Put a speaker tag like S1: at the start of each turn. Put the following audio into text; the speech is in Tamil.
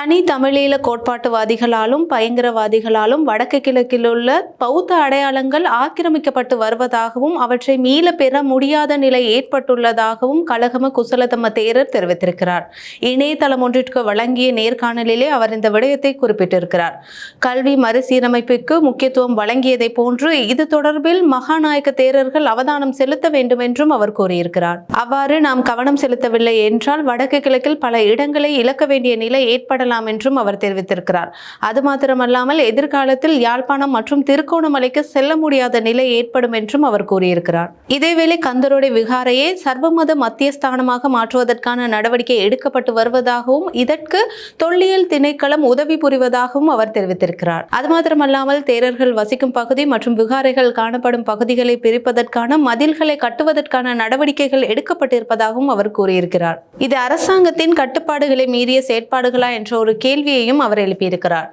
S1: தனி தமிழீழ கோட்பாட்டுவாதிகளாலும் பயங்கரவாதிகளாலும் வடக்கு கிழக்கிலுள்ள பௌத்த அடையாளங்கள் ஆக்கிரமிக்கப்பட்டு வருவதாகவும் அவற்றை மீள பெற முடியாத நிலை ஏற்பட்டுள்ளதாகவும் கலகம குசலதம்ம தேரர் தெரிவித்திருக்கிறார். இணையதளம் ஒன்றிற்கு வழங்கிய நேர்காணலிலே அவர் இந்த விடயத்தை குறிப்பிட்டிருக்கிறார். கல்வி மறுசீரமைப்புக்கு முக்கியத்துவம் வழங்கியதை போன்று இது தொடர்பில் மகாநாயக்க தேரர்கள் அவதானம் செலுத்த வேண்டும் என்றும் அவர் கூறியிருக்கிறார். அவ்வாறு நாம் கவனம் செலுத்தவில்லை என்றால் வடக்கு கிழக்கில் பல இடங்களை இழக்க வேண்டிய நிலை ஏற்படலாம் என்றும் அவர் தெரிவித்திருக்கிறார். அது மாத்திரமல்லாமல் எதிர்காலத்தில் யாழ்ப்பாணம் மற்றும் திருகோணமலைக்கு செல்ல முடியாத நிலை ஏற்படும் என்றும் அவர் கூறியிருக்கிறார். இதேவேளை கந்தரோடை விகாரையை சர்வமத மத்தியஸ்தானமாக மாற்றுவதற்கான நடவடிக்கை எடுக்கப்பட்டு வருவதாகவும் இதற்கு தொல்லியல் திணைக்களம் உதவி புரிவதாகவும் அவர் தெரிவித்திருக்கிறார். அது மாத்திரமல்லாமல் தேரர்கள் வசிக்கும் பகுதி மற்றும் விகாரைகள் காணப்படும் பகுதிகளை பிரிப்பதற்கான மதில்களை கட்டுவதற்கான நடவடிக்கைகள் எடுக்கப்பட்டிருப்பதாகவும் அவர் கூறியிருக்கிறார். இது அரசாங்கத்தின் கட்டுப்பாடுகளை மீறிய செயற்பாடுகளா என்ற ஒரு கேள்வியையும் அவர் எழுப்பியிருக்கிறார்.